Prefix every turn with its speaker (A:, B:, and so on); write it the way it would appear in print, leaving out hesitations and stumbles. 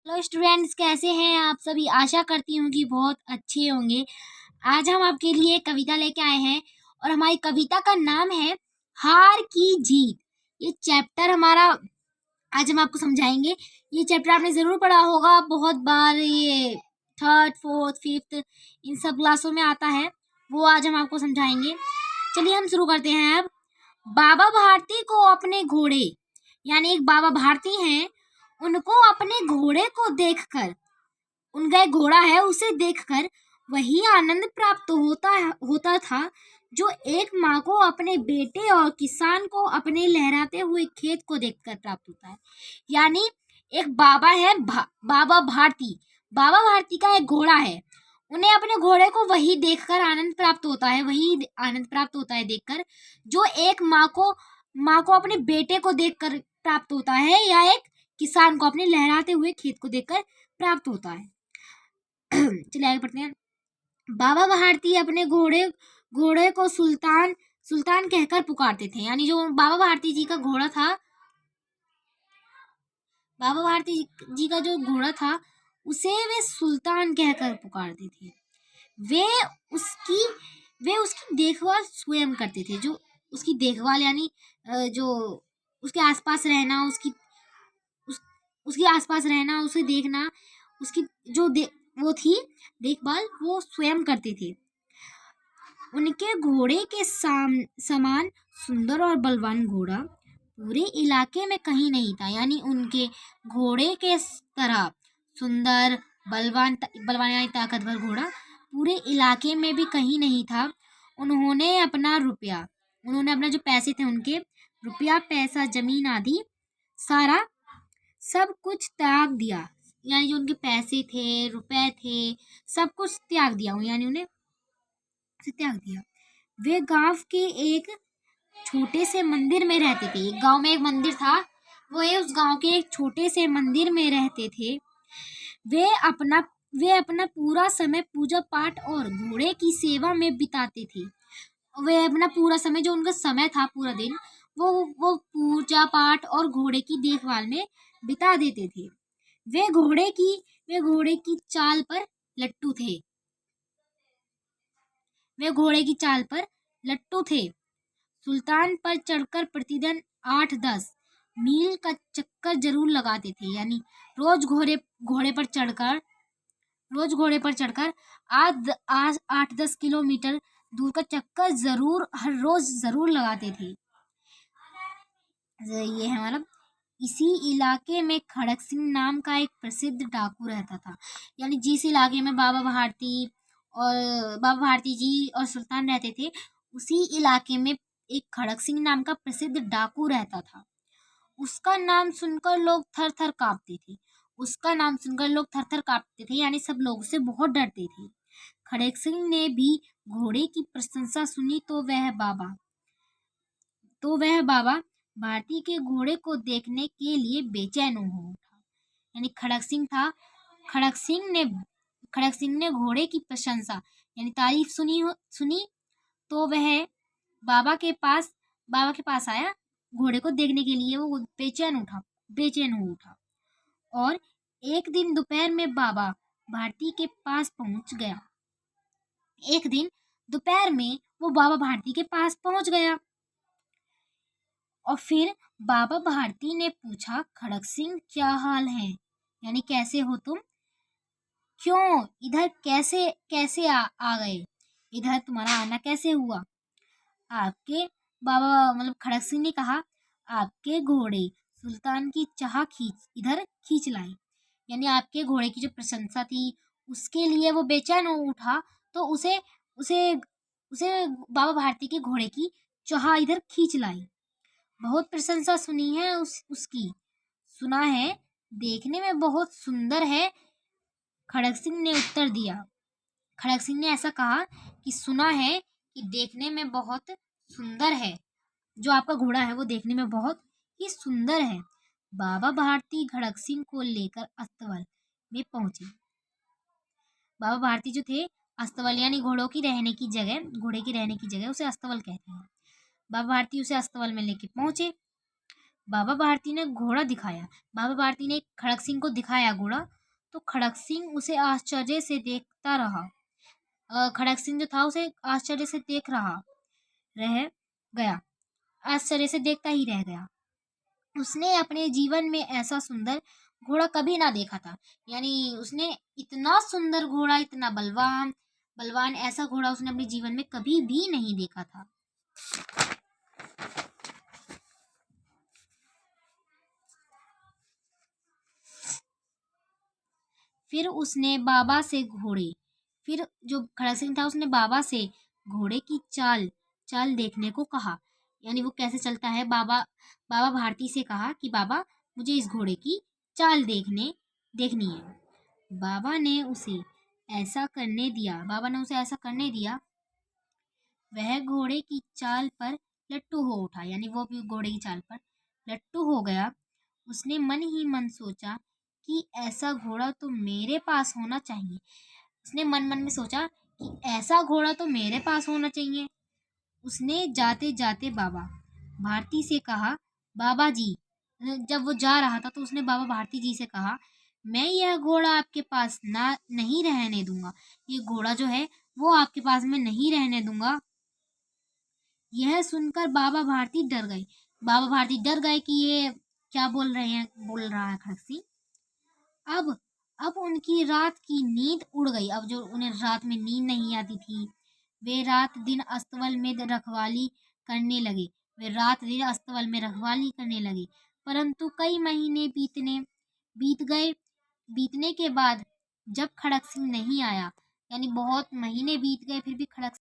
A: Hello students, कैसे हैं आप सभी। आशा करती हूँ कि बहुत अच्छे होंगे। आज हम आपके लिए एक कविता लेके आए हैं और हमारी कविता का नाम है हार की जीत। ये चैप्टर हमारा आज हम आपको समझाएंगे। ये चैप्टर आपने ज़रूर पढ़ा होगा बहुत बार, ये थर्ड फोर्थ फिफ्थ इन सब क्लासों में आता है, वो आज हम आपको समझाएंगे। चलिए हम शुरू करते हैं। अब बाबा भारती को अपने घोड़े, यानी एक बाबा भारती हैं, उनको अपने घोड़े को देखकर, उनका एक घोड़ा है उसे देखकर वही आनंद प्राप्त होता था जो एक माँ को अपने बेटे और किसान को अपने लहराते हुए खेत को देखकर प्राप्त होता है। यानी एक बाबा है बाबा भारती का एक घोड़ा है, उन्हें अपने घोड़े को वही देखकर आनंद प्राप्त होता है, वही आनंद प्राप्त होता है देखकर जो एक माँ को अपने बेटे को देखकर प्राप्त होता है, या एक किसान को अपने लहराते हुए खेत को देखकर प्राप्त होता है। चलिए आगे पढ़ते हैं। बाबा भारती अपने घोड़े को सुल्तान सुल्तान कहकर पुकारते थे। यानी जो बाबा भारती जी का घोड़ा था, बाबा भारती जी का जो घोड़ा था उसे वे सुल्तान कहकर पुकारते थे। वे उसकी देखभाल स्वयं करते थे। जो उसकी देखभाल यानी जो उसके आसपास रहना, उसके आसपास रहना, उसे देखना, उसकी जो वो थी देखभाल, वो स्वयं करते थे। उनके घोड़े के समान सुंदर और बलवान घोड़ा पूरे इलाके में कहीं नहीं था। यानी उनके घोड़े के तरह सुंदर बलवान यानी ताकतवर घोड़ा पूरे इलाके में भी कहीं नहीं था। उन्होंने अपना जो पैसे थे, उनके रुपया पैसा जमीन आदि सारा सब कुछ त्याग दिया। यानी जो उनके पैसे थे, रुपए थे, सब कुछ त्याग दिया, यानी उन्हें त्याग दिया। वे गांव के एक छोटे से मंदिर में रहते थे। एक गांव में एक मंदिर था, उस गांव के एक छोटे से मंदिर में रहते थे। वे अपना पूरा समय पूजा पाठ और घोड़े की सेवा में बिताते थे। वे अपना पूरा समय, जो उनका समय था पूरा दिन, वो पूजा पाठ और घोड़े की देखभाल में बिता देते थे। वे घोड़े की चाल पर लट्टू थे। सुल्तान पर चढ़कर प्रतिदिन 8-10 मील का चक्कर जरूर लगाते थे। यानी रोज घोड़े पर चढ़कर 8-10 किलोमीटर दूर का चक्कर हर रोज जरूर लगाते थे। ये है मतलब इसी इलाके में खड़क सिंह नाम का एक प्रसिद्ध डाकू रहता था। यानी जिस इलाके में बाबा भारती जी और सुल्तान रहते थे, उसी इलाके में एक खड़क सिंह नाम का प्रसिद्ध डाकू रहता था। उसका नाम सुनकर लोग थर थर कांपते थे। यानी सब लोग उससे बहुत डरते थे। खड़क सिंह ने भी घोड़े की प्रशंसा सुनी तो वह बाबा भारती के घोड़े को देखने के लिए बेचैन हो उठा। यानी खड़क सिंह ने घोड़े की प्रशंसा यानी तारीफ सुनी तो वह बाबा के पास आया। घोड़े को देखने के लिए वो बेचैन हो उठा। और एक दिन दोपहर में बाबा भारती के पास पहुंच गया। और फिर बाबा भारती ने पूछा, खड़क सिंह क्या हाल है? यानी कैसे हो तुम? क्यों इधर कैसे आ गए? इधर तुम्हारा आना कैसे हुआ? आपके बाबा मतलब खड़क सिंह ने कहा, आपके घोड़े सुल्तान की चाह इधर खींच लाए। यानी आपके घोड़े की जो प्रशंसा थी उसके लिए वो बेचैन हो उठा, तो उसे बाबा भारती के घोड़े की चाह इधर खींच लाई। बहुत प्रशंसा सुनी है उसकी, सुना है देखने में बहुत सुंदर है। खड़क सिंह ने उत्तर दिया। खड़क सिंह ने ऐसा कहा कि सुना है कि देखने में बहुत सुंदर है, जो आपका घोड़ा है वो देखने में बहुत ही सुंदर है। बाबा भारती खड़क सिंह को लेकर अस्तबल में पहुंचे। बाबा भारती जो थे, अस्तबल यानी घोड़े की रहने की जगह उसे अस्तबल कहते हैं। बाबा भारती उसे अस्तबल में लेके पहुंचे। बाबा भारती ने घोड़ा दिखाया। बाबा भारती ने खड़क सिंह को दिखाया घोड़ा, तो खड़क सिंह उसे आश्चर्य से देखता रहा। खड़क सिंह जो था उसे आश्चर्य से देख रह गया, आश्चर्य से देखता ही रह गया। उसने अपने जीवन में ऐसा सुंदर घोड़ा कभी ना देखा था। यानी उसने इतना सुंदर घोड़ा, इतना बलवान बलवान ऐसा घोड़ा उसने अपने जीवन में कभी भी नहीं देखा था। फिर जो खड़क सिंह था उसने बाबा से घोड़े की चाल देखने को कहा। यानी वो कैसे चलता है, बाबा भारती से कहा कि बाबा मुझे इस घोड़े की चाल देखनी है। बाबा ने उसे ऐसा करने दिया। वह घोड़े की चाल पर लट्टू हो उठा। यानी वो भी घोड़े की चाल पर लट्टू हो गया। उसने मन ही मन सोचा कि ऐसा घोड़ा तो मेरे पास होना चाहिए। उसने मन मन में सोचा कि ऐसा घोड़ा तो मेरे पास होना चाहिए। उसने जाते जाते बाबा भारती से कहा, बाबा जी, जब वो जा रहा था तो उसने बाबा भारती जी से कहा, मैं यह घोड़ा आपके पास नहीं रहने दूंगा। ये घोड़ा जो है वो आपके पास में नहीं रहने दूंगा। यह सुनकर बाबा भारती डर गए कि ये क्या बोल रहा है खड़क सिंह। अब उनकी रात की नींद उड़ गई। अब जो उन्हें रात में नींद नहीं आती थी, वे रात दिन अस्तबल में रखवाली करने लगे। परंतु कई महीने बीतने के बाद जब खड़क सिंह नहीं आया, यानी बहुत महीने बीत गए फिर भी खड़क